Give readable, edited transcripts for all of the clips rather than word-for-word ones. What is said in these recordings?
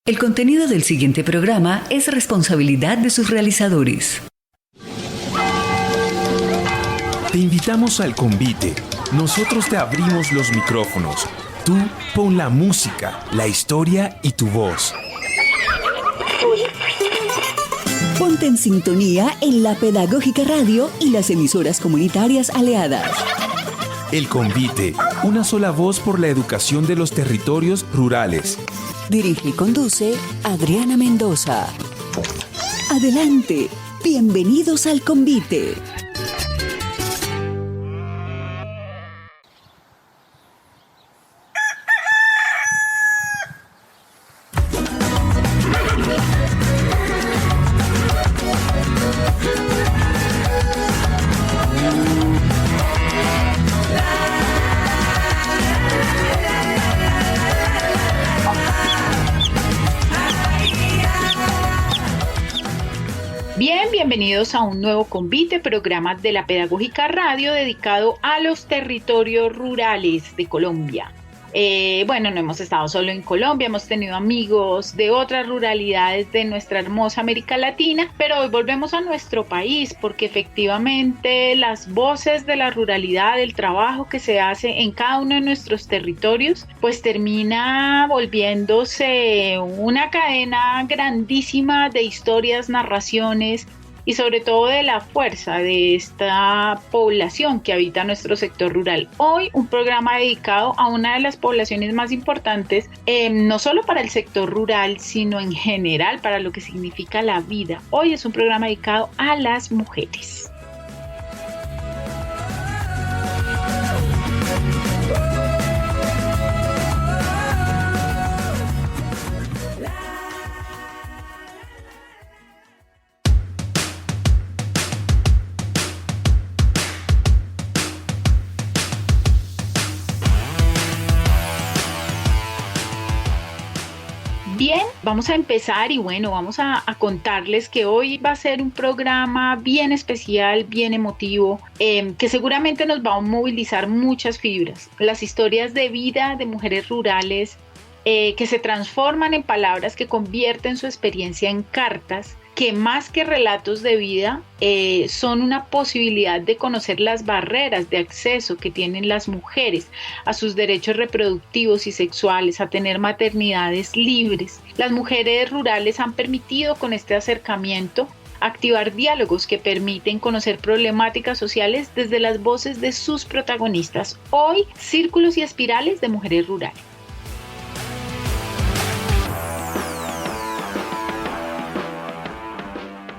El contenido del siguiente programa es responsabilidad de sus realizadores. Te invitamos al convite. Nosotros te abrimos los micrófonos. Tú pon la música, la historia y tu voz. Ponte en sintonía en la Pedagógica Radio y las emisoras comunitarias aliadas. El convite, una sola voz por la educación de los territorios rurales. Dirige y conduce Adriana Mendoza. Adelante, bienvenidos al convite. Bienvenidos a un nuevo convite, programa de la Pedagógica Radio dedicado a los territorios rurales de Colombia. No hemos estado solo en Colombia, hemos tenido amigos de otras ruralidades de nuestra hermosa América Latina, pero hoy volvemos a nuestro país porque efectivamente las voces de la ruralidad, del trabajo que se hace en cada uno de nuestros territorios, pues termina volviéndose una cadena grandísima de historias, narraciones, y sobre todo de la fuerza de esta población que habita nuestro sector rural. Hoy un programa dedicado a una de las poblaciones más importantes, no solo para el sector rural, sino en general para lo que significa la vida. Hoy es un programa dedicado a las mujeres. Bien, vamos a empezar y vamos a contarles que hoy va a ser un programa bien especial, bien emotivo, que seguramente nos va a movilizar muchas fibras. Las historias de vida de mujeres rurales que se transforman en palabras que convierten su experiencia en cartas, que más que relatos de vida son una posibilidad de conocer las barreras de acceso que tienen las mujeres a sus derechos reproductivos y sexuales, a tener maternidades libres. Las mujeres rurales han permitido con este acercamiento activar diálogos que permiten conocer problemáticas sociales desde las voces de sus protagonistas. Hoy, Círculos y Espirales de Mujeres Rurales.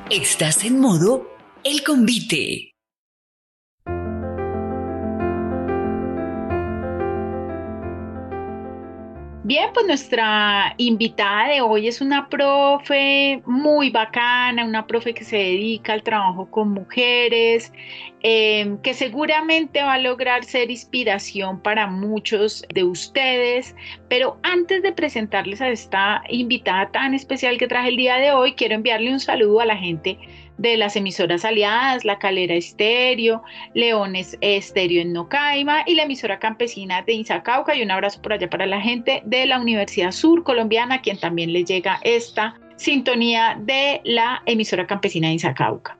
Estás en modo El Convite. Bien, pues nuestra invitada de hoy es una profe muy bacana, una profe que se dedica al trabajo con mujeres, que seguramente va a lograr ser inspiración para muchos de ustedes. Pero antes de presentarles a esta invitada tan especial que traje el día de hoy, quiero enviarle un saludo a la gente de las emisoras aliadas, La Calera Estéreo, Leones Estéreo en Nocaima y la emisora campesina de Inzacauca, y un abrazo por allá para la gente de la Universidad Sur Colombiana, a quien también le llega esta sintonía de la emisora campesina de Inzacauca.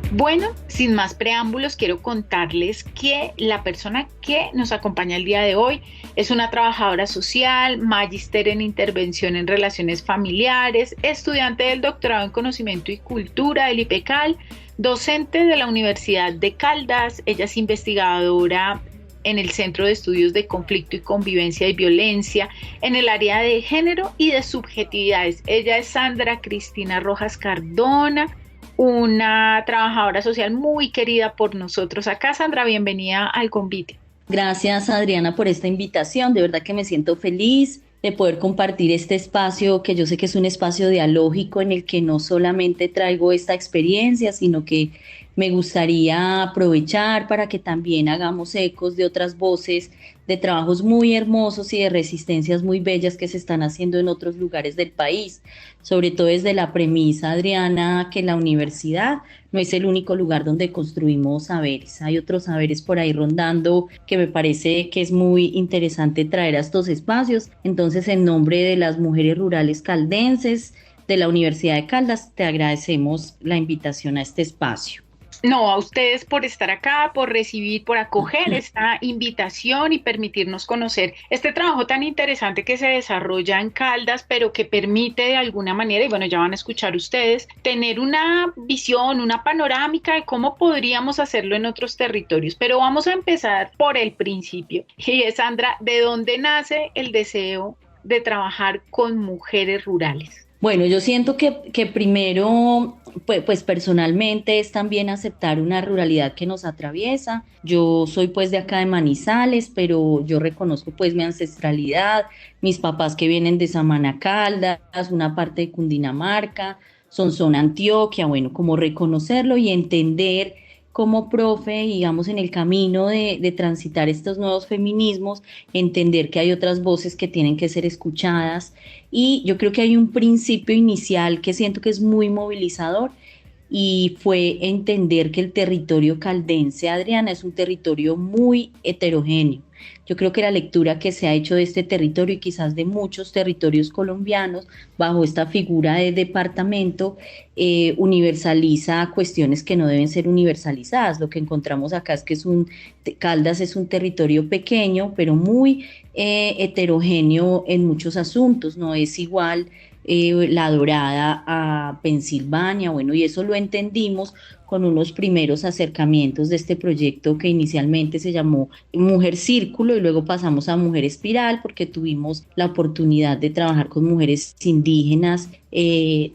Bueno, sin más preámbulos, quiero contarles que la persona que nos acompaña el día de hoy es una trabajadora social, magíster en intervención en relaciones familiares, estudiante del doctorado en conocimiento y cultura del IPECAL, docente de la Universidad de Caldas. Ella es investigadora en el Centro de Estudios de Conflicto y Convivencia y Violencia en el área de género y de subjetividades. Ella es Sandra Cristina Rojas Cardona, una trabajadora social muy querida por nosotros acá. Sandra, bienvenida al convite. Gracias, Adriana, por esta invitación. De verdad que me siento feliz de poder compartir este espacio, que yo sé que es un espacio dialógico en el que no solamente traigo esta experiencia, sino que me gustaría aprovechar para que también hagamos ecos de otras voces, de trabajos muy hermosos y de resistencias muy bellas que se están haciendo en otros lugares del país, sobre todo desde la premisa, Adriana, que la universidad no es el único lugar donde construimos saberes. Hay otros saberes por ahí rondando que me parece que es muy interesante traer a estos espacios. Entonces, en nombre de las mujeres rurales caldenses, de la Universidad de Caldas, te agradecemos la invitación a este espacio. No, a ustedes por estar acá, por recibir, por acoger esta invitación y permitirnos conocer este trabajo tan interesante que se desarrolla en Caldas, pero que permite de alguna manera, y bueno, ya van a escuchar ustedes, tener una visión, una panorámica de cómo podríamos hacerlo en otros territorios. Pero vamos a empezar por el principio. Y es, Sandra, ¿de dónde nace el deseo de trabajar con mujeres rurales? Bueno, yo siento que primero, pues personalmente es también aceptar una ruralidad que nos atraviesa. Yo soy pues de acá de Manizales, pero yo reconozco pues mi ancestralidad, mis papás que vienen de Samaná Caldas, una parte de Cundinamarca, son Antioquia, bueno, como reconocerlo y entender como profe, digamos, en el camino de transitar estos nuevos feminismos, entender que hay otras voces que tienen que ser escuchadas y yo creo que hay un principio inicial que siento que es muy movilizador y fue entender que el territorio caldense, Adriana, es un territorio muy heterogéneo. Yo creo que la lectura que se ha hecho de este territorio y quizás de muchos territorios colombianos bajo esta figura de departamento universaliza cuestiones que no deben ser universalizadas. Lo que encontramos acá es que Caldas es un territorio pequeño, pero muy heterogéneo en muchos asuntos. No es igual La Dorada a Pensilvania, bueno, y eso lo entendimos con unos primeros acercamientos de este proyecto que inicialmente se llamó Mujer Círculo y luego pasamos a Mujer Espiral porque tuvimos la oportunidad de trabajar con mujeres indígenas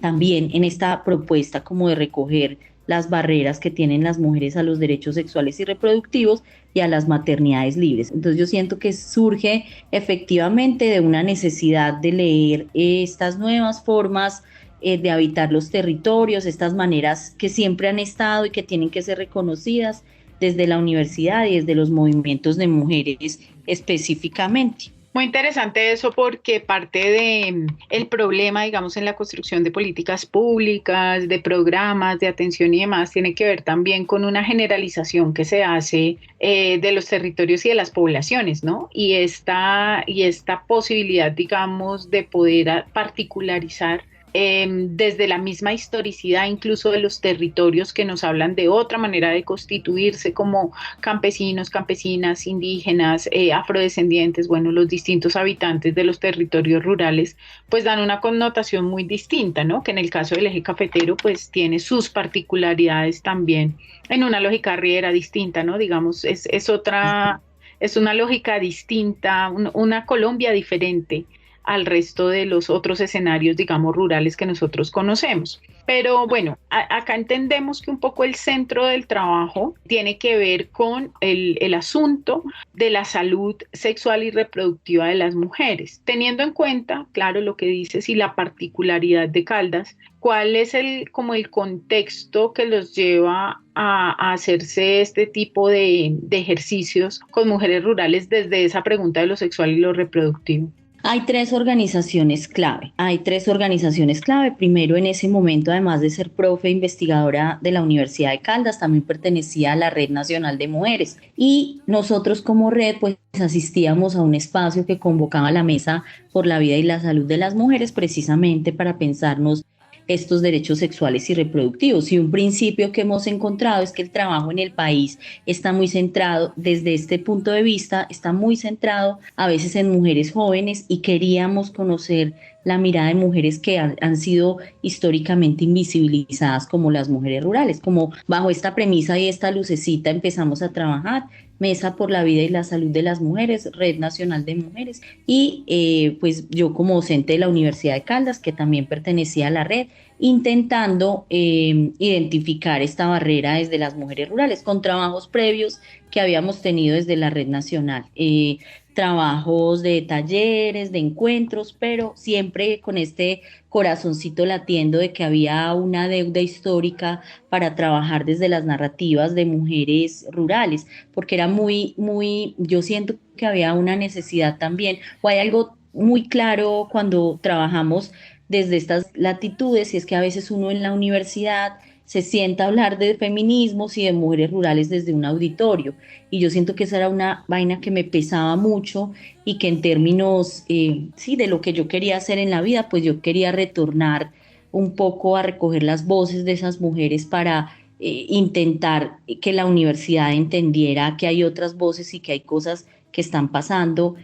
también en esta propuesta como de recoger las barreras que tienen las mujeres a los derechos sexuales y reproductivos y a las maternidades libres. Entonces yo siento que surge efectivamente de una necesidad de leer estas nuevas formas de habitar los territorios, estas maneras que siempre han estado y que tienen que ser reconocidas desde la universidad y desde los movimientos de mujeres específicamente. Muy interesante eso porque parte de el problema, digamos, en la construcción de políticas públicas, de programas, de atención y demás, tiene que ver también con una generalización que se hace de los territorios y de las poblaciones, ¿no? Y esta posibilidad, digamos, de poder particularizar desde la misma historicidad incluso de los territorios que nos hablan de otra manera de constituirse como campesinos, campesinas, indígenas, afrodescendientes, bueno, los distintos habitantes de los territorios rurales, pues dan una connotación muy distinta, ¿no? Que en el caso del eje cafetero, pues tiene sus particularidades también en una lógica arriera distinta, ¿no? Digamos, es una lógica distinta, una Colombia diferente al resto de los otros escenarios, digamos, rurales que nosotros conocemos. Pero bueno, acá entendemos que un poco el centro del trabajo tiene que ver con el asunto de la salud sexual y reproductiva de las mujeres, teniendo en cuenta, claro, lo que dices y la particularidad de Caldas, cuál es como el contexto que los lleva a hacerse este tipo de ejercicios con mujeres rurales desde esa pregunta de lo sexual y lo reproductivo. Hay tres organizaciones clave. Primero, en ese momento, además de ser profe investigadora de la Universidad de Caldas, también pertenecía a la Red Nacional de Mujeres. Y nosotros como red, pues asistíamos a un espacio que convocaba la Mesa por la Vida y la Salud de las Mujeres, precisamente para pensarnos estos derechos sexuales y reproductivos. Y un principio que hemos encontrado es que el trabajo en el país está muy centrado, desde este punto de vista, está muy centrado a veces en mujeres jóvenes y queríamos conocer la mirada de mujeres que han sido históricamente invisibilizadas como las mujeres rurales. Como bajo esta premisa y esta lucecita empezamos a trabajar Mesa por la Vida y la Salud de las Mujeres, Red Nacional de Mujeres y pues yo como docente de la Universidad de Caldas, que también pertenecía a la red, intentando identificar esta barrera desde las mujeres rurales con trabajos previos que habíamos tenido desde la Red Nacional. trabajos de talleres, de encuentros, pero siempre con este corazoncito latiendo de que había una deuda histórica para trabajar desde las narrativas de mujeres rurales, porque era yo siento que había una necesidad también, o hay algo muy claro cuando trabajamos desde estas latitudes, y es que a veces uno en la universidad se sienta a hablar de feminismos y de mujeres rurales desde un auditorio, y yo siento que esa era una vaina que me pesaba mucho y que en términos, sí, de lo que yo quería hacer en la vida, pues yo quería retornar un poco a recoger las voces de esas mujeres para intentar que la universidad entendiera que hay otras voces y que hay cosas que están pasando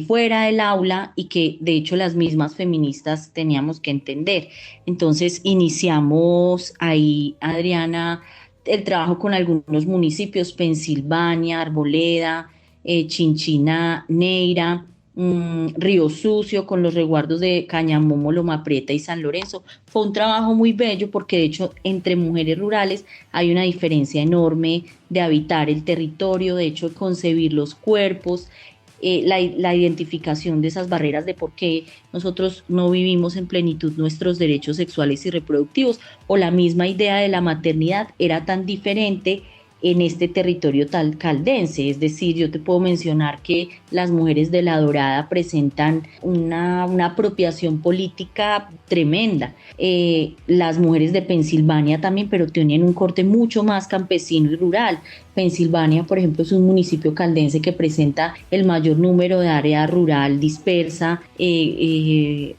fuera del aula y que de hecho las mismas feministas teníamos que entender. Entonces iniciamos ahí, Adriana, el trabajo con algunos municipios: Pensilvania, Arboleda, Chinchina, Neira, Río Sucio, con los resguardos de Cañamomo, Loma Prieta y San Lorenzo. Fue un trabajo muy bello porque de hecho entre mujeres rurales hay una diferencia enorme de habitar el territorio, de hecho de concebir los cuerpos, la identificación de esas barreras de por qué nosotros no vivimos en plenitud nuestros derechos sexuales y reproductivos, o la misma idea de la maternidad era tan diferente en este territorio tal caldense. Es decir, yo te puedo mencionar que las mujeres de La Dorada presentan una apropiación política tremenda. Las mujeres de Pensilvania también, pero tienen un corte mucho más campesino y rural. Pensilvania, por ejemplo, es un municipio caldense que presenta el mayor número de área rural dispersa.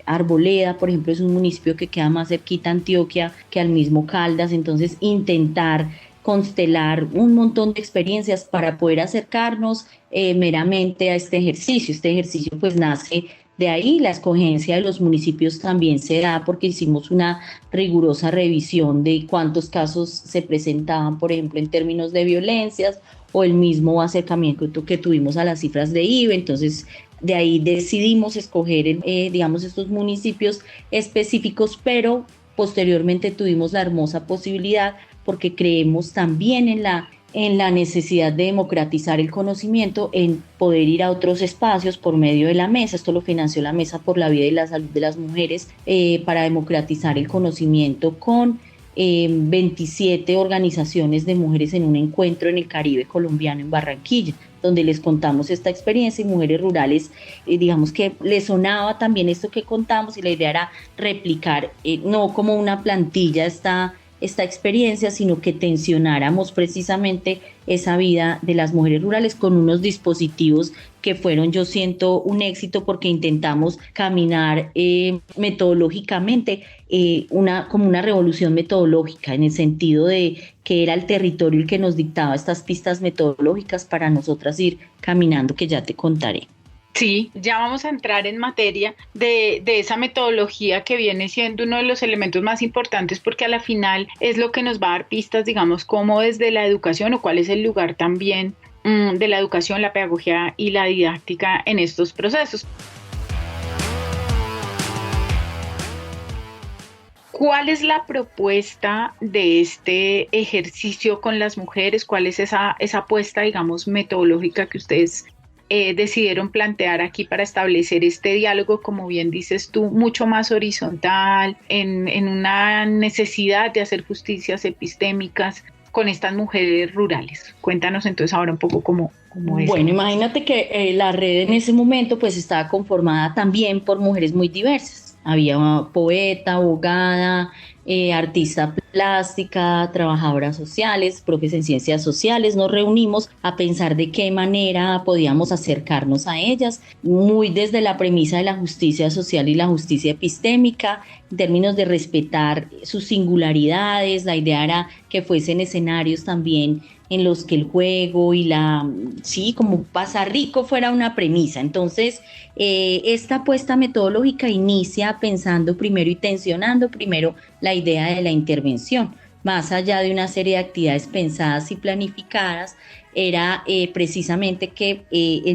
Arboleda, por ejemplo, es un municipio que queda más cerquita a Antioquia que al mismo Caldas. Entonces, intentar constelar un montón de experiencias para poder acercarnos meramente a este ejercicio. Este ejercicio pues nace de ahí. La escogencia de los municipios también se da porque hicimos una rigurosa revisión de cuántos casos se presentaban, por ejemplo, en términos de violencias, o el mismo acercamiento que tuvimos a las cifras de IVE. Entonces, de ahí decidimos escoger, digamos, estos municipios específicos, pero posteriormente tuvimos la hermosa posibilidad, porque creemos también en la necesidad de democratizar el conocimiento, en poder ir a otros espacios por medio de la mesa. Esto lo financió la Mesa por la Vida y la Salud de las Mujeres, para democratizar el conocimiento con 27 organizaciones de mujeres en un encuentro en el Caribe colombiano en Barranquilla, donde les contamos esta experiencia, y mujeres rurales, digamos que les sonaba también esto que contamos, y la idea era replicar, no como una plantilla esta experiencia, sino que tensionáramos precisamente esa vida de las mujeres rurales con unos dispositivos que fueron, yo siento, un éxito, porque intentamos caminar metodológicamente, como una revolución metodológica, en el sentido de que era el territorio el que nos dictaba estas pistas metodológicas para nosotras ir caminando, que ya te contaré. Sí, ya vamos a entrar en materia de esa metodología que viene siendo uno de los elementos más importantes, porque a la final es lo que nos va a dar pistas, digamos, cómo desde la educación, o cuál es el lugar también de la educación, la pedagogía y la didáctica en estos procesos. ¿Cuál es la propuesta de este ejercicio con las mujeres? ¿Cuál es esa apuesta, digamos, metodológica que ustedes decidieron plantear aquí para establecer este diálogo, como bien dices tú, mucho más horizontal, en una necesidad de hacer justicias epistémicas con estas mujeres rurales? Cuéntanos entonces ahora un poco cómo es. Bueno, imagínate que la red en ese momento pues estaba conformada también por mujeres muy diversas. Había una poeta, abogada, artista plástica, trabajadoras sociales, profes en ciencias sociales. Nos reunimos a pensar de qué manera podíamos acercarnos a ellas, muy desde la premisa de la justicia social y la justicia epistémica, en términos de respetar sus singularidades. La idea era que fuesen escenarios también en los que el juego y como pasar rico fuera una premisa. Entonces, esta apuesta metodológica inicia pensando primero y tensionando primero la idea de la intervención. Más allá de una serie de actividades pensadas y planificadas, era precisamente que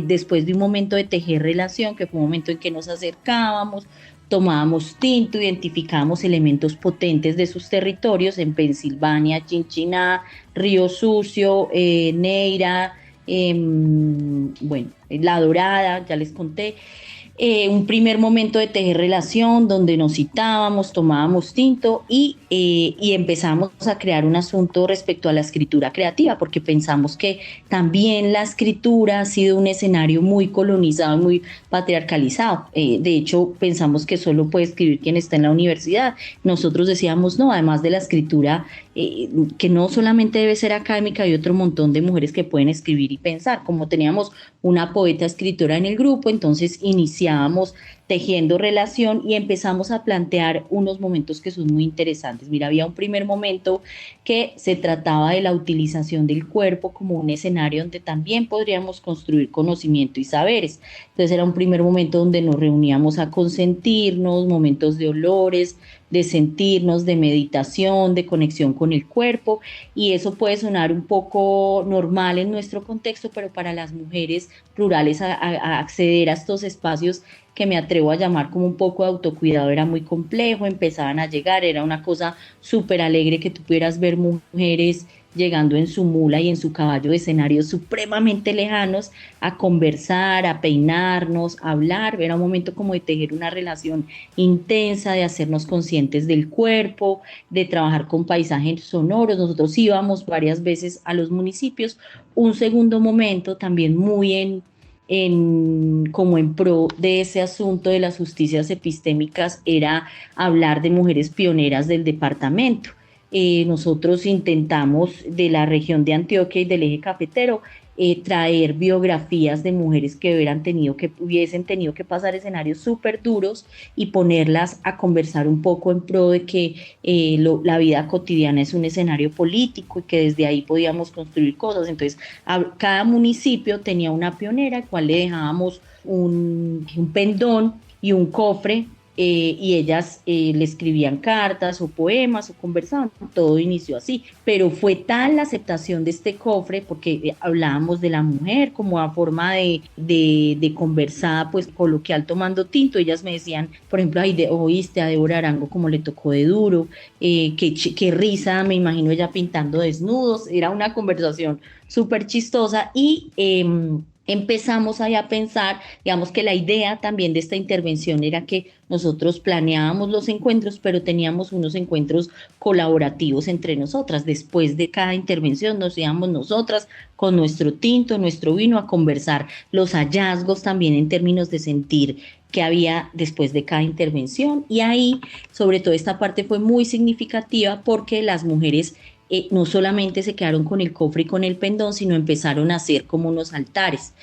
después de un momento de tejer relación, que fue un momento en que nos acercábamos, tomábamos tinto, identificábamos elementos potentes de sus territorios en Pensilvania, Chinchiná, Río Sucio, Neira, bueno, La Dorada, ya les conté. Un primer momento de tejer relación donde nos citábamos, tomábamos tinto y empezamos a crear un asunto respecto a la escritura creativa, porque pensamos que también la escritura ha sido un escenario muy colonizado y muy patriarcalizado. De hecho, pensamos que solo puede escribir quien está en la universidad. Nosotros decíamos, no, además de la escritura, que no solamente debe ser académica, hay otro montón de mujeres que pueden escribir y pensar. Como teníamos una poeta escritora en el grupo, entonces iniciábamos tejiendo relación y empezamos a plantear unos momentos que son muy interesantes. Mira, había un primer momento que se trataba de la utilización del cuerpo como un escenario donde también podríamos construir conocimiento y saberes. Entonces era un primer momento donde nos reuníamos a consentirnos, momentos de olores, de sentirnos, de meditación, de conexión con el cuerpo, y eso puede sonar un poco normal en nuestro contexto, pero para las mujeres rurales a acceder a estos espacios que me atrevo a llamar como un poco de autocuidado era muy complejo, empezaban a llegar, era una cosa súper alegre que tú pudieras ver mujeres llegando en su mula y en su caballo de escenarios supremamente lejanos a conversar, a peinarnos, a hablar. Era un momento como de tejer una relación intensa, de hacernos conscientes del cuerpo, de trabajar con paisajes sonoros. Nosotros íbamos varias veces a los municipios. Un segundo momento también muy como en pro de ese asunto de las justicias epistémicas era hablar de mujeres pioneras del departamento. Nosotros intentamos de la región de Antioquia y del eje cafetero traer biografías de mujeres que hubiesen tenido que pasar escenarios súper duros y ponerlas a conversar un poco en pro de que la vida cotidiana es un escenario político y que desde ahí podíamos construir cosas. Entonces, cada municipio tenía una pionera al cual le dejábamos un pendón y un cofre, y ellas le escribían cartas o poemas o conversaban. Todo inició así, pero fue tal la aceptación de este cofre, porque hablábamos de la mujer como a forma de conversada, pues coloquial, tomando tinto. Ellas me decían, por ejemplo, oíste a Débora Arango como le tocó de duro, qué risa, me imagino ella pintando desnudos. Era una conversación súper chistosa y empezamos ahí a pensar, digamos que la idea también de esta intervención era que nosotros planeábamos los encuentros, pero teníamos unos encuentros colaborativos entre nosotras. Después de cada intervención nos íbamos nosotras con nuestro tinto, nuestro vino a conversar los hallazgos también en términos de sentir que había después de cada intervención. Y ahí, sobre todo, esta parte fue muy significativa porque las mujeres no solamente se quedaron con el cofre y con el pendón, sino empezaron a hacer como unos altares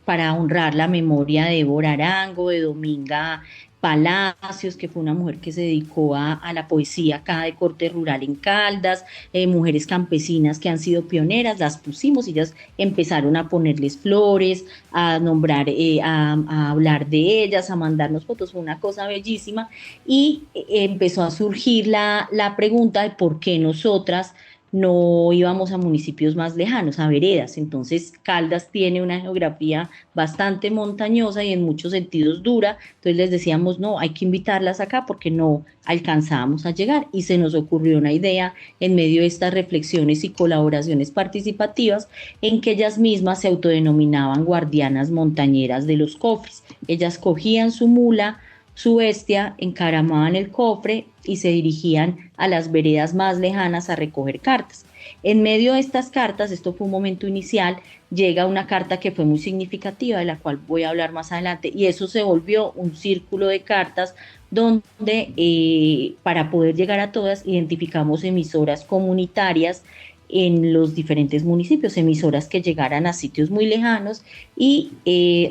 para honrar la memoria de Débora Arango, de Dominga Palacios, que fue una mujer que se dedicó a la poesía acá de corte rural en Caldas, mujeres campesinas que han sido pioneras, las pusimos y ellas empezaron a ponerles flores, a nombrar, a hablar de ellas, a mandarnos fotos. Fue una cosa bellísima y empezó a surgir la pregunta de por qué nosotras no íbamos a municipios más lejanos, a veredas. Entonces Caldas tiene una geografía bastante montañosa y en muchos sentidos dura, entonces les decíamos, no, hay que invitarlas acá porque no alcanzábamos a llegar, y se nos ocurrió una idea en medio de estas reflexiones y colaboraciones participativas en que ellas mismas se autodenominaban guardianas montañeras de los cofres. Ellas cogían su mula, su bestia, encaramaban el cofre y se dirigían a las veredas más lejanas a recoger cartas. En medio de estas cartas, esto fue un momento inicial, llega una carta que fue muy significativa, de la cual voy a hablar más adelante, y eso se volvió un círculo de cartas donde para poder llegar a todas identificamos emisoras comunitarias en los diferentes municipios, emisoras que llegaran a sitios muy lejanos y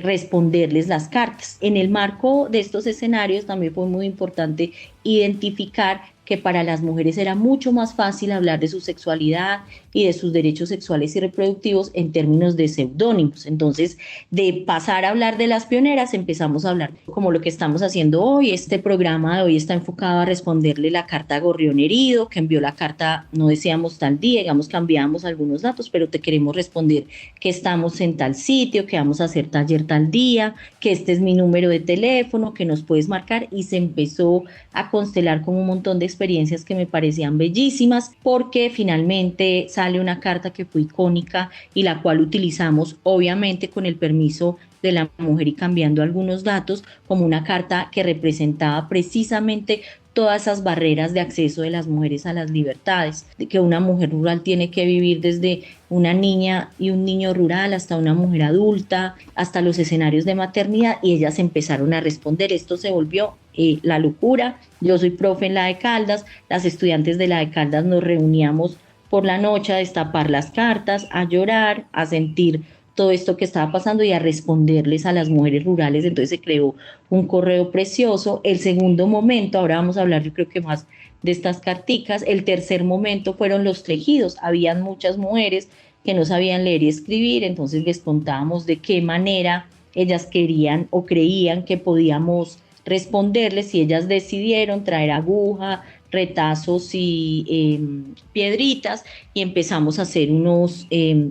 responderles las cartas. En el marco de estos escenarios también fue muy importante identificar que para las mujeres era mucho más fácil hablar de su sexualidad y de sus derechos sexuales y reproductivos en términos de seudónimos. Entonces, de pasar a hablar de las pioneras, empezamos a hablar como lo que estamos haciendo hoy. Este programa de hoy está enfocado a responderle la carta a Gorrión Herido, que envió la carta, no decíamos tal día, digamos, cambiamos algunos datos, pero te queremos responder que estamos en tal sitio, que vamos a hacer taller tal día, que este es mi número de teléfono, que nos puedes marcar, y se empezó a constelar con un montón de experiencias que me parecían bellísimas, porque finalmente sale una carta que fue icónica y la cual utilizamos obviamente con el permiso de la mujer y cambiando algunos datos, como una carta que representaba precisamente todas esas barreras de acceso de las mujeres a las libertades, de que una mujer rural tiene que vivir desde una niña y un niño rural hasta una mujer adulta, hasta los escenarios de maternidad, y ellas empezaron a responder. Esto se volvió la locura. Yo soy profe en la de Caldas, las estudiantes de la de Caldas nos reuníamos por la noche a destapar las cartas, a llorar, a sentir todo esto que estaba pasando y a responderles a las mujeres rurales. Entonces se creó un correo precioso. El segundo momento, ahora vamos a hablar yo creo que más de estas carticas. El tercer momento fueron los tejidos. Habían muchas mujeres que no sabían leer y escribir, entonces les contábamos de qué manera ellas querían o creían que podíamos responderles, y ellas decidieron traer aguja, retazos y piedritas, y empezamos a hacer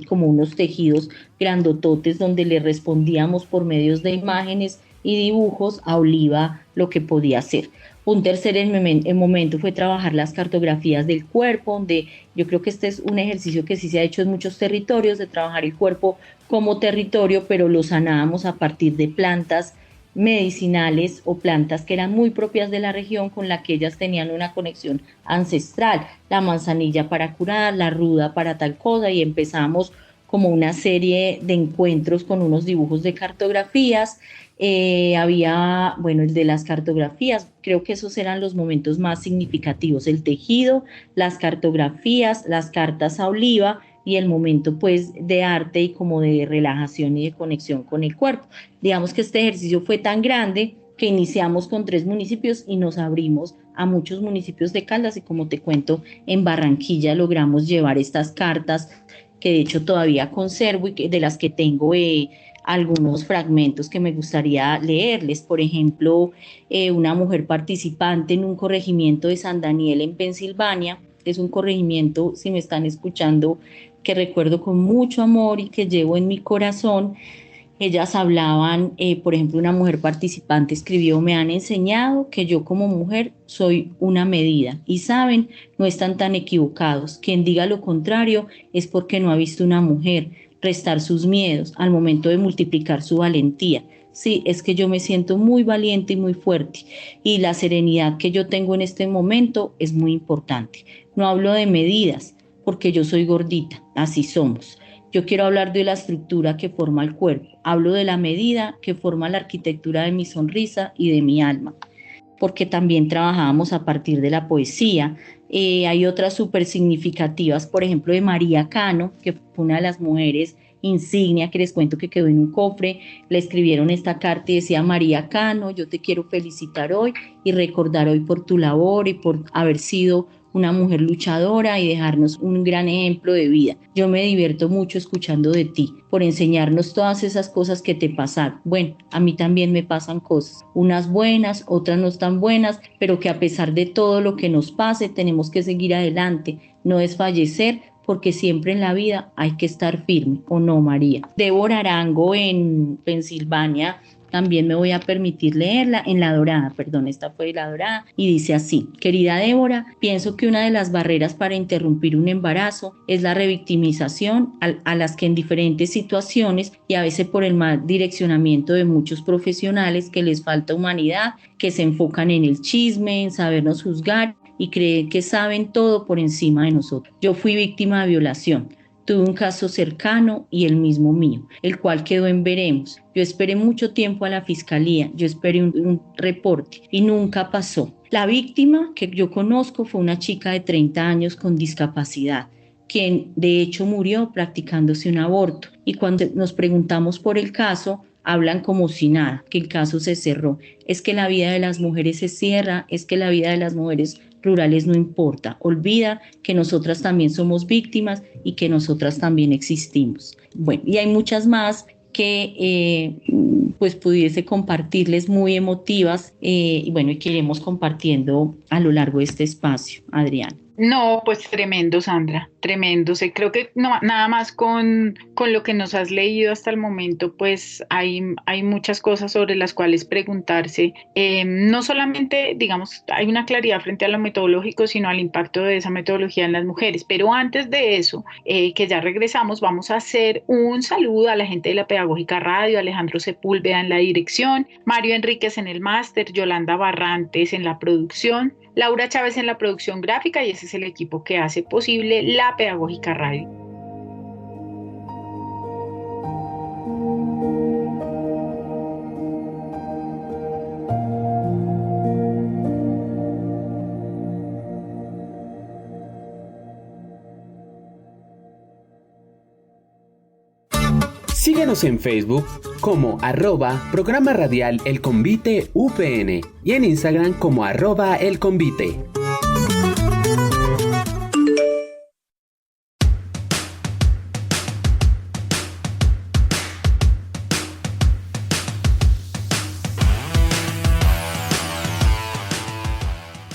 como unos tejidos grandototes donde le respondíamos por medios de imágenes y dibujos a Oliva lo que podía hacer. Un tercer momento fue trabajar las cartografías del cuerpo, donde yo creo que este es un ejercicio que sí se ha hecho en muchos territorios, de trabajar el cuerpo como territorio, pero lo sanábamos a partir de plantas medicinales o plantas que eran muy propias de la región, con la que ellas tenían una conexión ancestral, la manzanilla para curar, la ruda para tal cosa, y empezamos como una serie de encuentros con unos dibujos de cartografías. Había, bueno, el de las cartografías, creo que esos eran los momentos más significativos, el tejido, las cartografías, las cartas a Oliva, y el momento pues de arte y como de relajación y de conexión con el cuerpo. Digamos que este ejercicio fue tan grande que iniciamos con 3 municipios y nos abrimos a muchos municipios de Caldas, y como te cuento, en Barranquilla logramos llevar estas cartas que de hecho todavía conservo y de las que tengo algunos fragmentos que me gustaría leerles. Por ejemplo, una mujer participante en un corregimiento de San Daniel en Pensilvania. Es un corregimiento, si me están escuchando, que recuerdo con mucho amor y que llevo en mi corazón. Ellas hablaban, por ejemplo, una mujer participante escribió: me han enseñado que yo como mujer soy una medida, y saben, no están tan equivocados. Quien diga lo contrario es porque no ha visto una mujer restar sus miedos al momento de multiplicar su valentía. Sí, es que yo me siento muy valiente y muy fuerte, y la serenidad que yo tengo en este momento es muy importante. No hablo de medidas, porque yo soy gordita, así somos. Yo quiero hablar de la estructura que forma el cuerpo. Hablo de la medida que forma la arquitectura de mi sonrisa y de mi alma, porque también trabajábamos a partir de la poesía. Hay otras súper significativas, por ejemplo, de María Cano, que fue una de las mujeres insignia, que les cuento que quedó en un cofre. Le escribieron esta carta y decía: María Cano, yo te quiero felicitar hoy y recordar hoy por tu labor y por haber sido una mujer luchadora y dejarnos un gran ejemplo de vida. Yo me divierto mucho escuchando de ti, por enseñarnos todas esas cosas que te pasaron. Bueno, a mí también me pasan cosas, unas buenas, otras no tan buenas, pero que a pesar de todo lo que nos pase, tenemos que seguir adelante, no desfallecer, porque siempre en la vida hay que estar firme, ¿o no, María? Débora Arango en Pensilvania, también me voy a permitir leerla, en La Dorada, perdón, esta fue La Dorada, y dice así: querida Débora, pienso que una de las barreras para interrumpir un embarazo es la revictimización a las que en diferentes situaciones, y a veces por el mal direccionamiento de muchos profesionales, que les falta humanidad, que se enfocan en el chisme, en sabernos juzgar y creen que saben todo por encima de nosotros. Yo fui víctima de violación. Tuve un caso cercano y el mismo mío, el cual quedó en veremos. Yo esperé mucho tiempo a la fiscalía, yo esperé un reporte y nunca pasó. La víctima que yo conozco fue una chica de 30 años con discapacidad, quien de hecho murió practicándose un aborto. Y cuando nos preguntamos por el caso, hablan como si nada, que el caso se cerró. Es que la vida de las mujeres se cierra, es que la vida de las mujeres rurales no importa. Olvida que nosotras también somos víctimas y que nosotras también existimos. Bueno, y hay muchas más que pues pudiese compartirles, muy emotivas, y bueno, y que iremos compartiendo a lo largo de este espacio, Adrián. No, pues tremendo, Sandra, tremendo. Sé, creo que no, nada más con lo que nos has leído hasta el momento, pues hay muchas cosas sobre las cuales preguntarse. No solamente, digamos, hay una claridad frente a lo metodológico, sino al impacto de esa metodología en las mujeres. Pero antes de eso, que ya regresamos, vamos a hacer un saludo a la gente de la Pedagógica Radio, Alejandro Sepúlveda en la dirección, Mario Enríquez en el máster, Yolanda Barrantes en la producción, Laura Chávez en la producción gráfica y ese es el equipo que hace posible la Pedagógica Radio. Síguenos en Facebook como @programa radial El Convite UPN y en Instagram como @El Convite.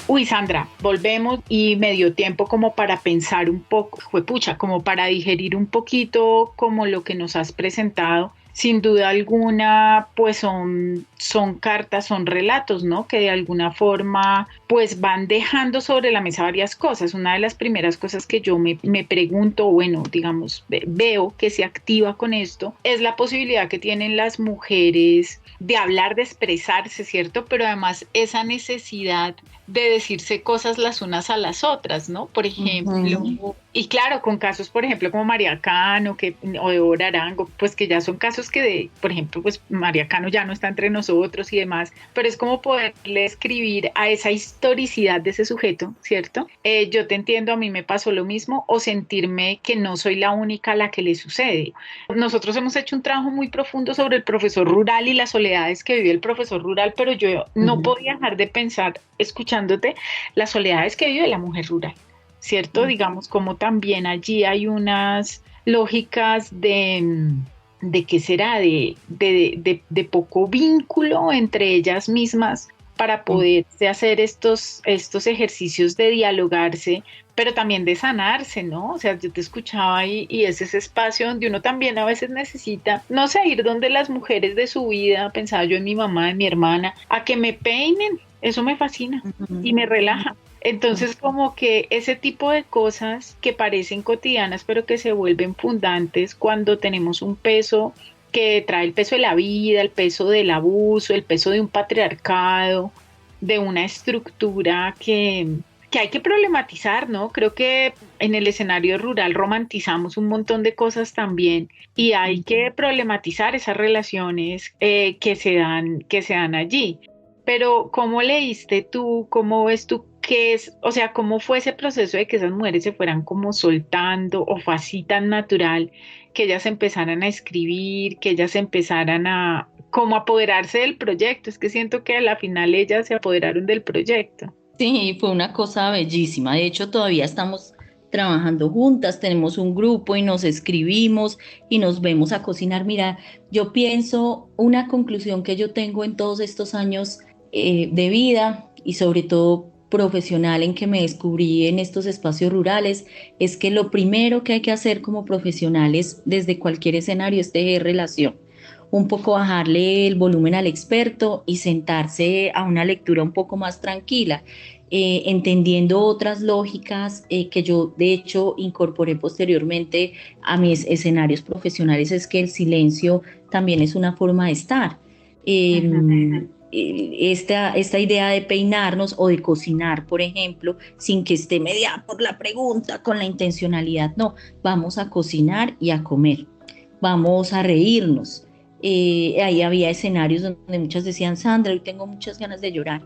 Uy, Sandra, volvemos y me dio tiempo como para pensar un poco, juepucha, como para digerir un poquito como lo que nos has presentado. Sin duda alguna, pues son cartas, son relatos, ¿no? Que de alguna forma, pues van dejando sobre la mesa varias cosas. Una de las primeras cosas que yo me pregunto, bueno, digamos, veo que se activa con esto, es la posibilidad que tienen las mujeres de hablar, de expresarse, ¿cierto? Pero además esa necesidad de decirse cosas las unas a las otras, ¿no? Por ejemplo, y claro, con casos, por ejemplo, como María Cano o Débora Arango, pues que ya son casos por ejemplo, pues María Cano ya no está entre nosotros y demás, pero es como poderle escribir a esa historicidad de ese sujeto, ¿cierto? Yo te entiendo, a mí me pasó lo mismo, o sentirme que no soy la única a la que le sucede. Nosotros hemos hecho un trabajo muy profundo sobre el profesor rural y las soledades que vive el profesor rural, pero yo no podía dejar de pensar, escuchándote, las soledades que vive la mujer rural, ¿cierto? Digamos, como también allí hay unas lógicas de qué será, de poco vínculo entre ellas mismas para poderse hacer estos ejercicios de dialogarse, pero también de sanarse, ¿no? O sea, yo te escuchaba y es ese espacio donde uno también a veces necesita, no sé, ir donde las mujeres de su vida, pensaba yo en mi mamá, en mi hermana, a que me peinen, eso me fascina y me relaja. Entonces, como que ese tipo de cosas que parecen cotidianas, pero que se vuelven fundantes cuando tenemos un peso que trae el peso de la vida, el peso del abuso, el peso de un patriarcado, de una estructura que hay que problematizar, ¿no? Creo que en el escenario rural romantizamos un montón de cosas también y hay que problematizar esas relaciones que se dan allí. Pero, ¿cómo leíste tú? ¿Cómo ves tú qué es? O sea, ¿cómo fue ese proceso de que esas mujeres se fueran como soltando o fue así tan natural que ellas empezaran a escribir, que ellas empezaran a como apoderarse del proyecto? Es que siento que a la final ellas se apoderaron del proyecto. Sí, fue una cosa bellísima. De hecho, todavía estamos trabajando juntas, tenemos un grupo y nos escribimos y nos vemos a cocinar. Mira, yo pienso, una conclusión que yo tengo en todos estos años de vida y sobre todo profesional en que me descubrí en estos espacios rurales, es que lo primero que hay que hacer como profesionales desde cualquier escenario es tejer relación. Un poco bajarle el volumen al experto y sentarse a una lectura un poco más tranquila, entendiendo otras lógicas que yo de hecho incorporé posteriormente a mis escenarios profesionales, es que el silencio también es una forma de estar. Esta idea de peinarnos o de cocinar, por ejemplo, sin que esté mediada por la pregunta, con la intencionalidad, no, vamos a cocinar y a comer, vamos a reírnos. Ahí había escenarios donde muchas decían, Sandra, hoy tengo muchas ganas de llorar,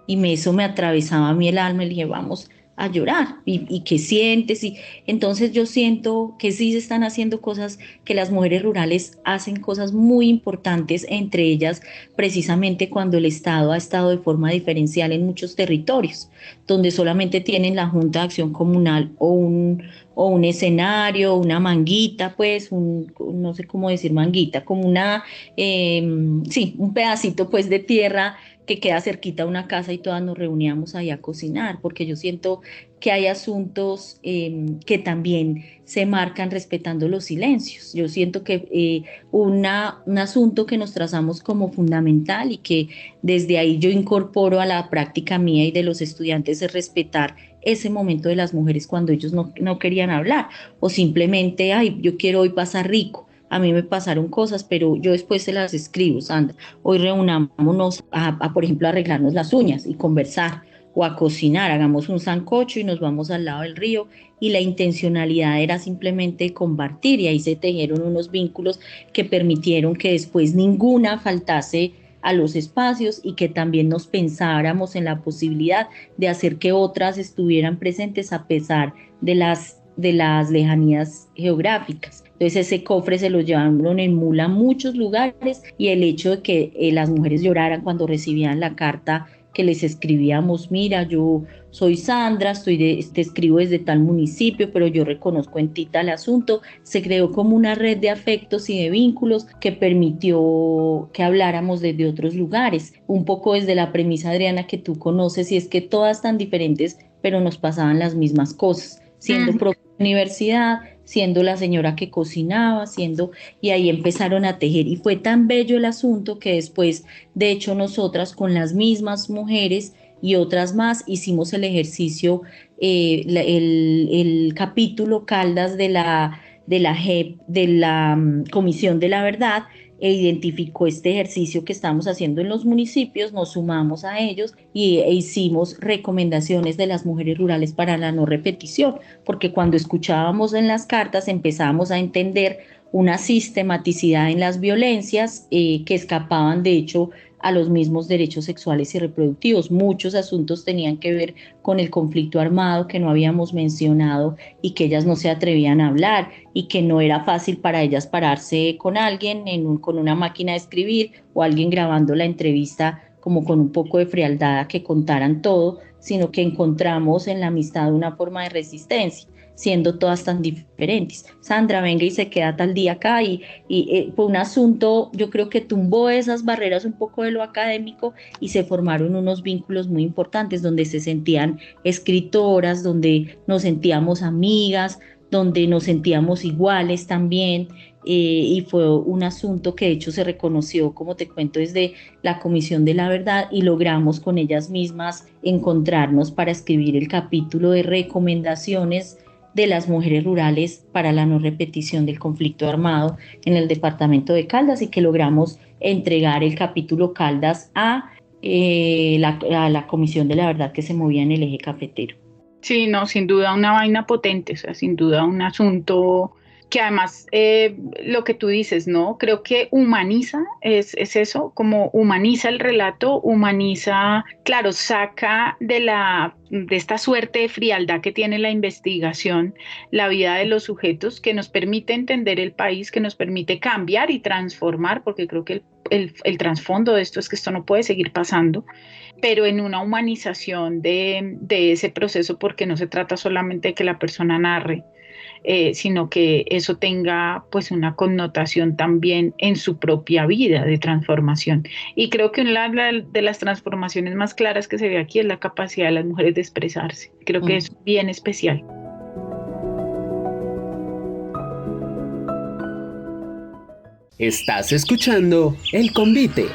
y eso me atravesaba a mí el alma, y le dije, vamos a llorar, y qué sientes, y entonces yo siento que sí se están haciendo cosas, que las mujeres rurales hacen cosas muy importantes, entre ellas precisamente cuando el Estado ha estado de forma diferencial en muchos territorios, donde solamente tienen la Junta de Acción Comunal o un escenario, una manguita, pues, no sé cómo decir manguita, como sí, un pedacito pues de tierra que queda cerquita a una casa y todas nos reuníamos ahí a cocinar, porque yo siento que hay asuntos que también se marcan respetando los silencios. Yo siento que un asunto que nos trazamos como fundamental y que desde ahí yo incorporo a la práctica mía y de los estudiantes es respetar ese momento de las mujeres cuando ellos no querían hablar o simplemente, ay, yo quiero hoy pasar rico. A mí me pasaron cosas, pero yo después se las escribo, Sandra. Hoy reunámonos por ejemplo, a arreglarnos las uñas y conversar o a cocinar, hagamos un sancocho y nos vamos al lado del río y la intencionalidad era simplemente compartir y ahí se tejieron unos vínculos que permitieron que después ninguna faltase a los espacios y que también nos pensáramos en la posibilidad de hacer que otras estuvieran presentes a pesar de las lejanías geográficas. Entonces ese cofre se lo llevaron en mula a muchos lugares y el hecho de que las mujeres lloraran cuando recibían la carta que les escribíamos, mira, yo soy Sandra, te escribo desde tal municipio, pero yo reconozco en ti tal asunto, se creó como una red de afectos y de vínculos que permitió que habláramos desde otros lugares, un poco desde la premisa, Adriana, que tú conoces, y es que todas tan diferentes, pero nos pasaban las mismas cosas, siendo propia universidad, siendo la señora que cocinaba, y ahí empezaron a tejer y fue tan bello el asunto que después, de hecho, nosotras con las mismas mujeres y otras más hicimos el ejercicio, el capítulo Caldas de la JEP, de la Comisión de la Verdad, e identificó este ejercicio que estamos haciendo en los municipios, nos sumamos a ellos e hicimos recomendaciones de las mujeres rurales para la no repetición, porque cuando escuchábamos en las cartas empezábamos a entender una sistematicidad en las violencias que escapaban de hecho a los mismos derechos sexuales y reproductivos. Muchos asuntos tenían que ver con el conflicto armado que no habíamos mencionado y que ellas no se atrevían a hablar y que no era fácil para ellas pararse con alguien con una máquina de escribir o alguien grabando la entrevista como con un poco de frialdad a que contaran todo, sino que encontramos en la amistad una forma de resistencia, siendo todas tan diferentes. Sandra, venga y se queda tal día acá y fue un asunto, yo creo que tumbó esas barreras un poco de lo académico y se formaron unos vínculos muy importantes donde se sentían escritoras, donde nos sentíamos amigas, donde nos sentíamos iguales también, y fue un asunto que de hecho se reconoció, como te cuento, desde la Comisión de la Verdad y logramos con ellas mismas encontrarnos para escribir el capítulo de recomendaciones de las mujeres rurales para la no repetición del conflicto armado en el departamento de Caldas y que logramos entregar el capítulo Caldas a la Comisión de la Verdad que se movía en el eje cafetero. Sí, no, sin duda una vaina potente, o sea, sin duda un asunto que además, lo que tú dices, ¿no? Creo que humaniza, es eso, como humaniza el relato, humaniza, claro, saca de esta suerte de frialdad que tiene la investigación, la vida de los sujetos, que nos permite entender el país, que nos permite cambiar y transformar, porque creo que el trasfondo de esto es que esto no puede seguir pasando, pero en una humanización de ese proceso, porque no se trata solamente de que la persona narre, sino que eso tenga pues una connotación también en su propia vida de transformación. Y creo que una de las transformaciones más claras que se ve aquí es la capacidad de las mujeres de expresarse. Creo que es bien especial. Estás escuchando El Convite,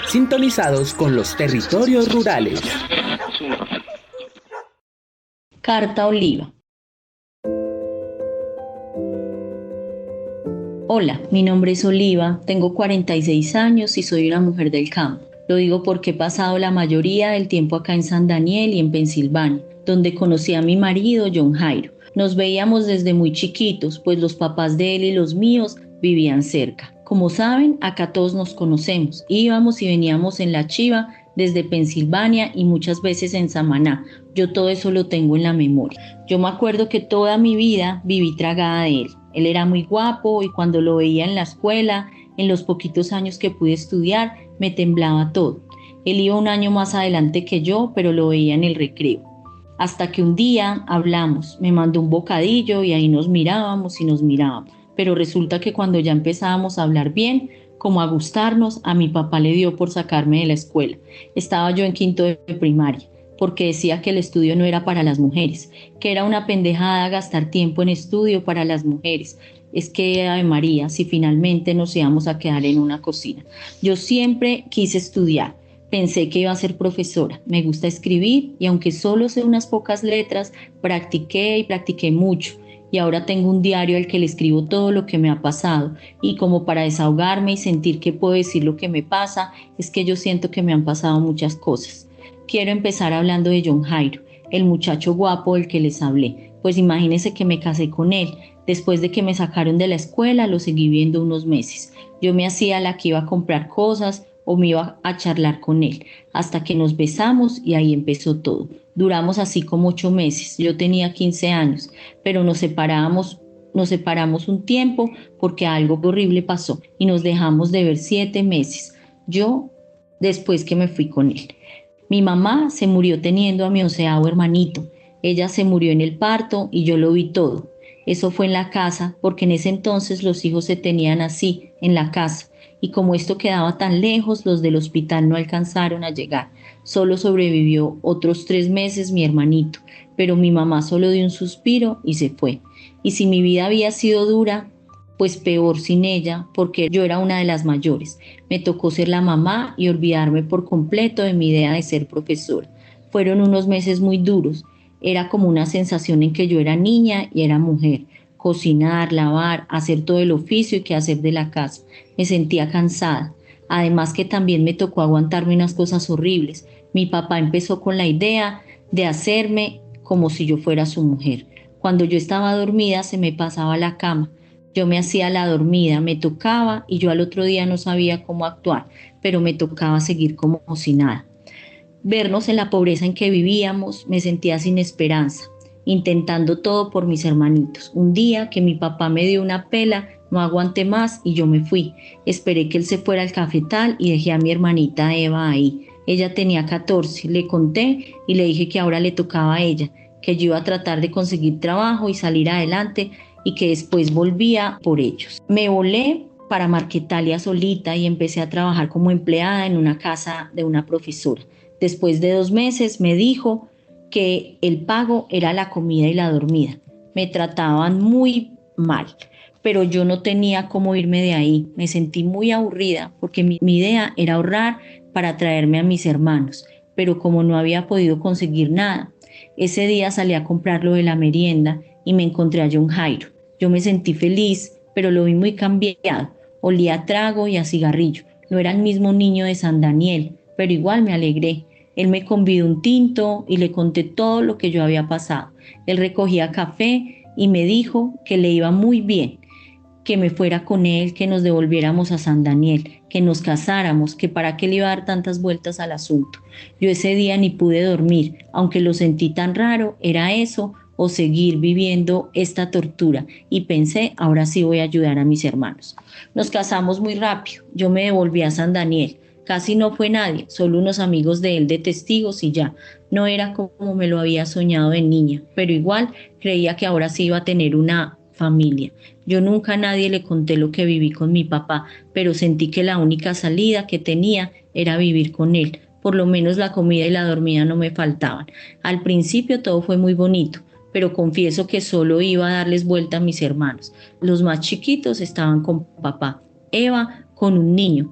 sintonizados con los territorios rurales. Carta Oliva. Hola, mi nombre es Oliva, tengo 46 años y soy una mujer del campo. Lo digo porque he pasado la mayoría del tiempo acá en San Daniel y en Pensilvania, donde conocí a mi marido, John Jairo. Nos veíamos desde muy chiquitos, pues los papás de él y los míos vivían cerca. Como saben, acá todos nos conocemos. Íbamos y veníamos en la chiva desde Pensilvania y muchas veces en Samaná. Yo todo eso lo tengo en la memoria. Yo me acuerdo que toda mi vida viví tragada de él. Él era muy guapo y cuando lo veía en la escuela, en los poquitos años que pude estudiar, me temblaba todo. Él iba un año más adelante que yo, pero lo veía en el recreo. Hasta que un día hablamos, me mandó un bocadillo y ahí nos mirábamos. Pero resulta que cuando ya empezábamos a hablar bien, como a gustarnos, a mi papá le dio por sacarme de la escuela. Estaba yo en quinto de primaria, porque decía que el estudio no era para las mujeres, que era una pendejada gastar tiempo en estudio para las mujeres. Es que, Ave María, si finalmente nos íbamos a quedar en una cocina. Yo siempre quise estudiar. Pensé que iba a ser profesora. Me gusta escribir y aunque solo sé unas pocas letras, practiqué y practiqué mucho. Y ahora tengo un diario al que le escribo todo lo que me ha pasado. Y como para desahogarme y sentir que puedo decir lo que me pasa, es que yo siento que me han pasado muchas cosas. Quiero empezar hablando de John Jairo, el muchacho guapo del que les hablé. Pues imagínense que me casé con él. Después de que me sacaron de la escuela, lo seguí viendo unos meses. Yo me hacía la que iba a comprar cosas o me iba a charlar con él, hasta que nos besamos y ahí empezó todo. Duramos así como 8 meses. Yo tenía 15 años, pero nos separamos un tiempo porque algo horrible pasó y nos dejamos de ver 7 meses. Yo, después que me fui con él. Mi mamá se murió teniendo a mi 11º hermanito. Ella se murió en el parto y yo lo vi todo. Eso fue en la casa, porque en ese entonces los hijos se tenían así, en la casa. Y como esto quedaba tan lejos, los del hospital no alcanzaron a llegar. Solo sobrevivió otros 3 meses mi hermanito, pero mi mamá solo dio un suspiro y se fue. Y si mi vida había sido dura, pues peor sin ella, porque yo era una de las mayores. Me tocó ser la mamá y olvidarme por completo de mi idea de ser profesora. Fueron unos meses muy duros. Era como una sensación en que yo era niña y era mujer. Cocinar, lavar, hacer todo el oficio y qué hacer de la casa. Me sentía cansada. Además que también me tocó aguantarme unas cosas horribles. Mi papá empezó con la idea de hacerme como si yo fuera su mujer. Cuando yo estaba dormida se me pasaba la cama. Yo me hacía la dormida, me tocaba y yo al otro día no sabía cómo actuar, pero me tocaba seguir como si nada. Vernos en la pobreza en que vivíamos, me sentía sin esperanza, intentando todo por mis hermanitos. Un día que mi papá me dio una pela, no aguanté más y yo me fui. Esperé que él se fuera al cafetal y dejé a mi hermanita Eva ahí. Ella tenía 14, le conté y le dije que ahora le tocaba a ella, que yo iba a tratar de conseguir trabajo y salir adelante y que después volvía por ellos. Me volé para Marquetalia solita y empecé a trabajar como empleada en una casa de una profesora. Después de 2 meses me dijo que el pago era la comida y la dormida. Me trataban muy mal, pero yo no tenía cómo irme de ahí. Me sentí muy aburrida porque mi idea era ahorrar para traerme a mis hermanos, pero como no había podido conseguir nada, ese día salí a comprar lo de la merienda y me encontré a John Jairo. Yo me sentí feliz, pero lo vi muy cambiado. Olía a trago y a cigarrillo. No era el mismo niño de San Daniel, pero igual me alegré. Él me convidó un tinto y le conté todo lo que yo había pasado. Él recogía café y me dijo que le iba muy bien, que me fuera con él, que nos devolviéramos a San Daniel, que nos casáramos, que para qué le iba a dar tantas vueltas al asunto. Yo ese día ni pude dormir, aunque lo sentí tan raro, era eso o seguir viviendo esta tortura, y pensé, ahora sí voy a ayudar a mis hermanos. Nos casamos muy rápido, yo me devolví a San Daniel. Casi no fue nadie, solo unos amigos de él de testigos y ya. No era como me lo había soñado de niña, pero igual creía que ahora sí iba a tener una familia. Yo nunca a nadie le conté lo que viví con mi papá, pero sentí que la única salida que tenía era vivir con él. Por lo menos la comida y la dormida no me faltaban. Al principio todo fue muy bonito, pero confieso que solo iba a darles vuelta a mis hermanos. Los más chiquitos estaban con papá, Eva con un niño.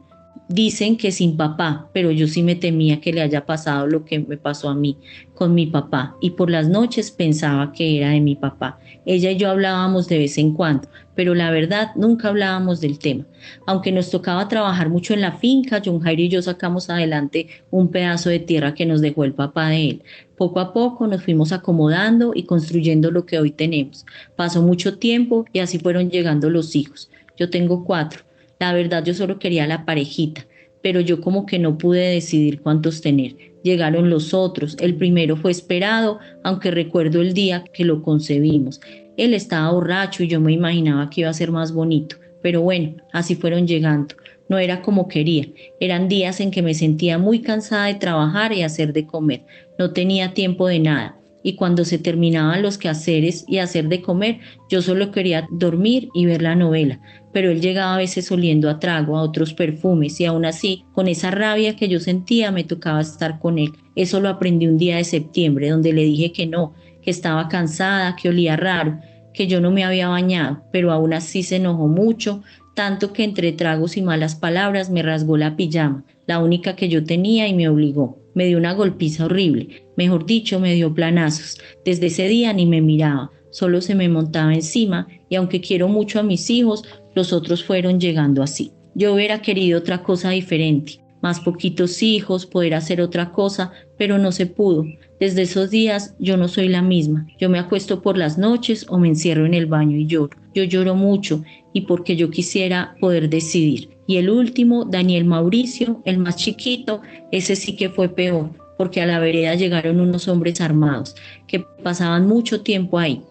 Dicen que sin papá, pero yo sí me temía que le haya pasado lo que me pasó a mí con mi papá, y por las noches pensaba que era de mi papá. Ella y yo hablábamos de vez en cuando, pero la verdad nunca hablábamos del tema. Aunque nos tocaba trabajar mucho en la finca, John Jairo y yo sacamos adelante un pedazo de tierra que nos dejó el papá de él. Poco a poco nos fuimos acomodando y construyendo lo que hoy tenemos. Pasó mucho tiempo y así fueron llegando los hijos. Yo tengo 4. La verdad yo solo quería la parejita, pero yo como que no pude decidir cuántos tener. Llegaron los otros. El primero fue esperado, aunque recuerdo el día que lo concebimos. Él estaba borracho y yo me imaginaba que iba a ser más bonito. Pero bueno, así fueron llegando. No era como quería. Eran días en que me sentía muy cansada de trabajar y hacer de comer. No tenía tiempo de nada. y cuando se terminaban los quehaceres y hacer de comer, yo solo quería dormir y ver la novela, pero él llegaba a veces oliendo a trago, a otros perfumes, y aún así, con esa rabia que yo sentía, me tocaba estar con él. Eso lo aprendí un día de septiembre, donde le dije que no, que estaba cansada, que olía raro, que yo no me había bañado, pero aún así se enojó mucho, tanto que entre tragos y malas palabras me rasgó la pijama, la única que yo tenía, y me obligó. Me dio una golpiza horrible, mejor dicho, me dio planazos. Desde ese día ni me miraba, solo se me montaba encima, y aunque quiero mucho a mis hijos, los otros fueron llegando así. Yo hubiera querido otra cosa diferente, más poquitos hijos, poder hacer otra cosa, pero no se pudo. Desde esos días yo no soy la misma. Yo me acuesto por las noches o me encierro en el baño y lloro. Yo lloro mucho y porque yo quisiera poder decidir. Y el último, Daniel Mauricio, el más chiquito, ese sí que fue peor, porque a la vereda llegaron unos hombres armados que pasaban mucho tiempo ahí.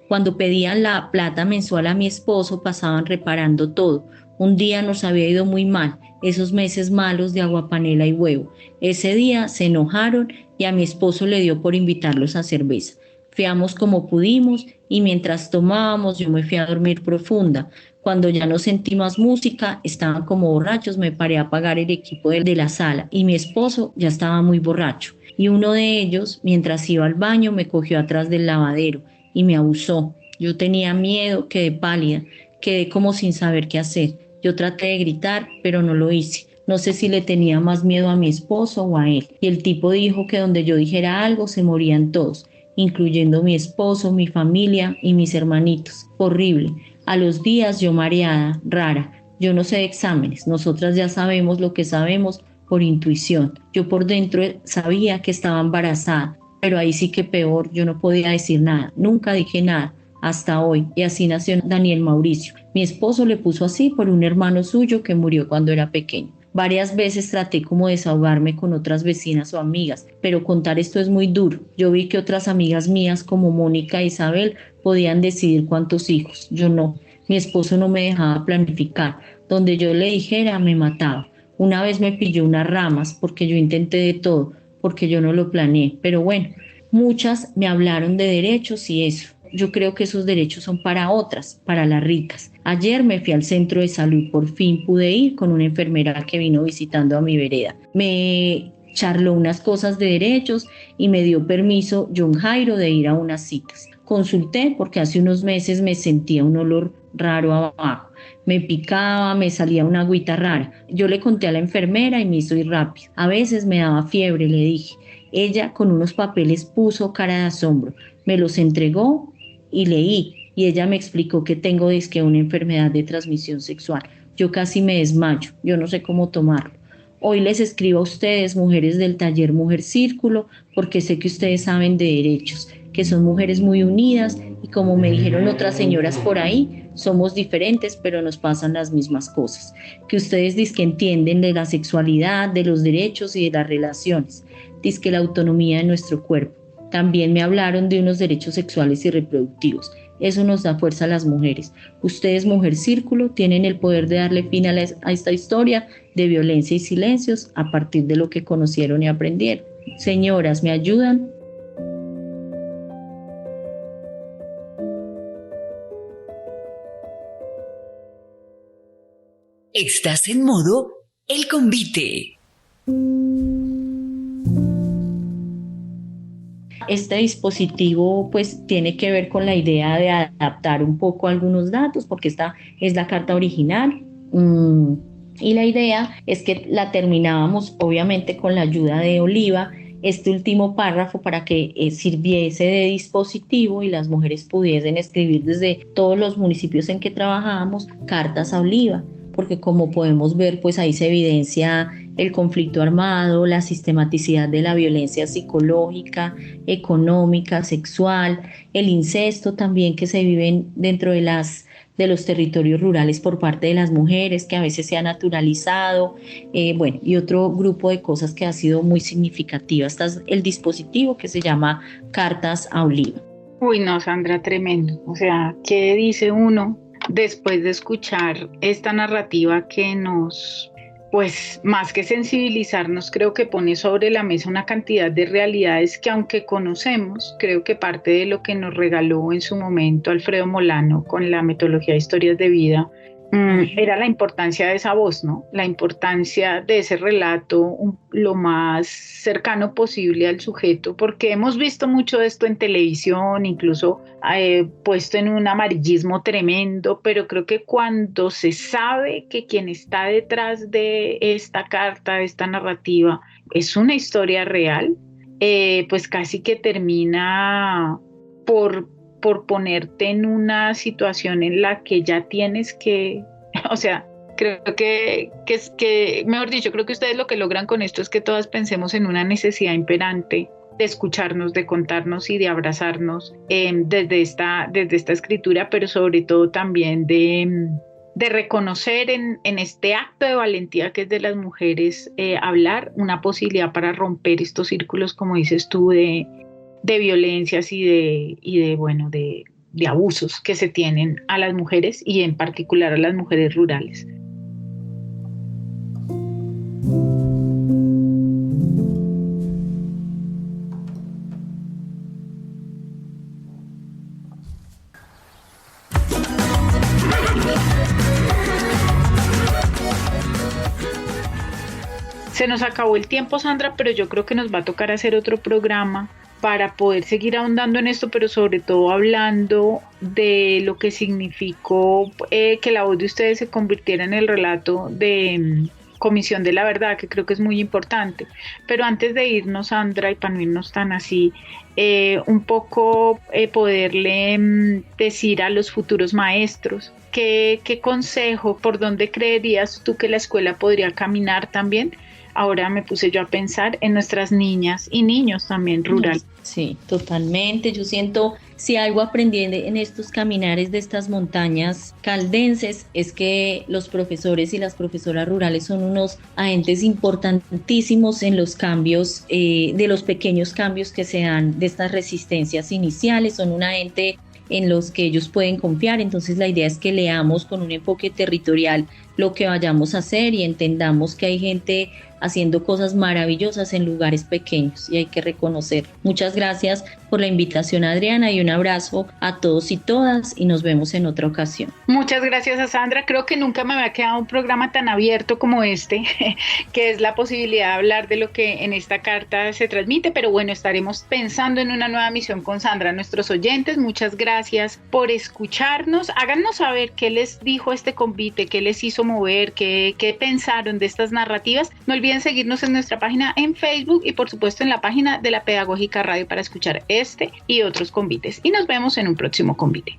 Cuando pedían la plata mensual a mi esposo, pasaban reparando todo. Un día nos había ido muy mal, esos meses malos de aguapanela y huevo. Ese día se enojaron y a mi esposo le dio por invitarlos a cerveza. Fiamos como pudimos y mientras tomábamos yo me fui a dormir profunda. Cuando ya no sentí más música, estaban como borrachos, me paré a apagar el equipo de la sala y mi esposo ya estaba muy borracho. Y uno de ellos, mientras iba al baño, me cogió atrás del lavadero y me abusó. Yo tenía miedo, quedé pálida, quedé como sin saber qué hacer. Yo traté de gritar, pero no lo hice. No sé si le tenía más miedo a mi esposo o a él. Y el tipo dijo que donde yo dijera algo se morían todos, incluyendo mi esposo, mi familia y mis hermanitos. Horrible. A los días yo mareada, rara. Yo no sé de exámenes. Nosotras ya sabemos lo que sabemos por intuición. Yo por dentro sabía que estaba embarazada, pero ahí sí que peor, yo no podía decir nada. Nunca dije nada. Hasta hoy, y así nació Daniel Mauricio. Mi esposo le puso así por un hermano suyo que murió cuando era pequeño. Varias veces traté como de desahogarme con otras vecinas o amigas, pero contar esto es muy duro. Yo vi que otras amigas mías como Mónica e Isabel podían decidir cuántos hijos, yo no. Mi esposo no me dejaba planificar. Donde yo le dijera, me mataba. Una vez me pilló unas ramas porque yo intenté de todo, porque yo no lo planeé. Pero bueno, muchas me hablaron de derechos y eso. Yo creo que esos derechos son para otras, para las ricas. Ayer me fui al centro de salud, por fin pude ir con una enfermera que vino visitando a mi vereda. Me charló unas cosas de derechos y me dio permiso John Jairo de ir a unas citas. Consulté porque hace unos meses me sentía un olor raro abajo. Me picaba, me salía una agüita rara. Yo le conté a la enfermera y me hizo ir rápido. A veces me daba fiebre, le dije. Ella con unos papeles puso cara de asombro. Me los entregó y leí, y ella me explicó que tengo dizque una enfermedad de transmisión sexual. Yo casi me desmayo, yo no sé cómo tomarlo. Hoy les escribo a ustedes, mujeres del taller Mujer Círculo, porque sé que ustedes saben de derechos, que son mujeres muy unidas y como me dijeron otras señoras por ahí, somos diferentes pero nos pasan las mismas cosas. Que ustedes dizque entienden de la sexualidad, de los derechos y de las relaciones, dizque la autonomía de nuestro cuerpo. También me hablaron de unos derechos sexuales y reproductivos. Eso nos da fuerza a las mujeres. Ustedes, Mujer Círculo, tienen el poder de darle fin a esta historia de violencia y silencios a partir de lo que conocieron y aprendieron. Señoras, ¿me ayudan? Estás en modo El Convite. Este dispositivo pues tiene que ver con la idea de adaptar un poco algunos datos porque esta es la carta original y la idea es que la terminábamos obviamente con la ayuda de Oliva este último párrafo para que sirviese de dispositivo y las mujeres pudiesen escribir desde todos los municipios en que trabajábamos cartas a Oliva, porque como podemos ver pues ahí se evidencia el conflicto armado, la sistematicidad de la violencia psicológica, económica, sexual, el incesto también que se viven dentro de los territorios rurales por parte de las mujeres, que a veces se ha naturalizado, y otro grupo de cosas que ha sido muy significativa. Este es el dispositivo que se llama Cartas a Oliva. Uy, no, Sandra, tremendo. O sea, ¿qué dice uno después de escuchar esta narrativa que nos pues más que sensibilizarnos, creo que pone sobre la mesa una cantidad de realidades que aunque conocemos, creo que parte de lo que nos regaló en su momento Alfredo Molano con la metodología de historias de vida, era la importancia de esa voz, ¿no? La importancia de ese relato lo más cercano posible al sujeto, porque hemos visto mucho de esto en televisión, incluso puesto en un amarillismo tremendo, pero creo que cuando se sabe que quien está detrás de esta carta, de esta narrativa, es una historia real, pues casi que termina por ponerte en una situación en la que ya tienes que, o sea, creo que, mejor dicho, creo que ustedes lo que logran con esto es que todas pensemos en una necesidad imperante de escucharnos, de contarnos y de abrazarnos desde esta escritura, pero sobre todo también de reconocer en este acto de valentía que es de las mujeres hablar una posibilidad para romper estos círculos, como dices tú, de violencias y de abusos que se tienen a las mujeres y en particular a las mujeres rurales. Se nos acabó el tiempo, Sandra, pero yo creo que nos va a tocar hacer otro programa para poder seguir ahondando en esto, pero sobre todo hablando de lo que significó que la voz de ustedes se convirtiera en el relato de Comisión de la Verdad, que creo que es muy importante. Pero antes de irnos, Sandra, y para no irnos tan así, un poco poderle decir a los futuros maestros qué consejo, por dónde creerías tú que la escuela podría caminar también. Ahora me puse yo a pensar en nuestras niñas y niños también rurales. Sí, totalmente. Yo siento, si algo aprendí en estos caminares de estas montañas caldenses, es que los profesores y las profesoras rurales son unos agentes importantísimos en los cambios, de los pequeños cambios que se dan de estas resistencias iniciales. Son un agente en los que ellos pueden confiar. Entonces la idea es que leamos con un enfoque territorial lo que vayamos a hacer y entendamos que hay gente haciendo cosas maravillosas en lugares pequeños y hay que reconocer. Muchas gracias por la invitación, Adriana, y un abrazo a todos y todas y nos vemos en otra ocasión. Muchas gracias a Sandra. Creo que nunca me había quedado un programa tan abierto como este, que es la posibilidad de hablar de lo que en esta carta se transmite, pero bueno, estaremos pensando en una nueva misión con Sandra. Nuestros oyentes, muchas gracias por escucharnos. Háganos saber qué les dijo este convite, qué les hizo mover, qué pensaron de estas narrativas. No olviden seguirnos en nuestra página en Facebook y por supuesto en la página de la Pedagógica Radio para escuchar este y otros convites. Y nos vemos en un próximo convite.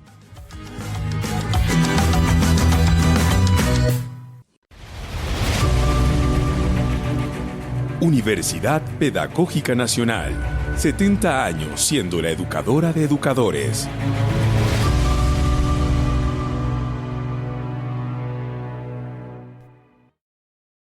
Universidad Pedagógica Nacional. 70 años siendo la educadora de educadores.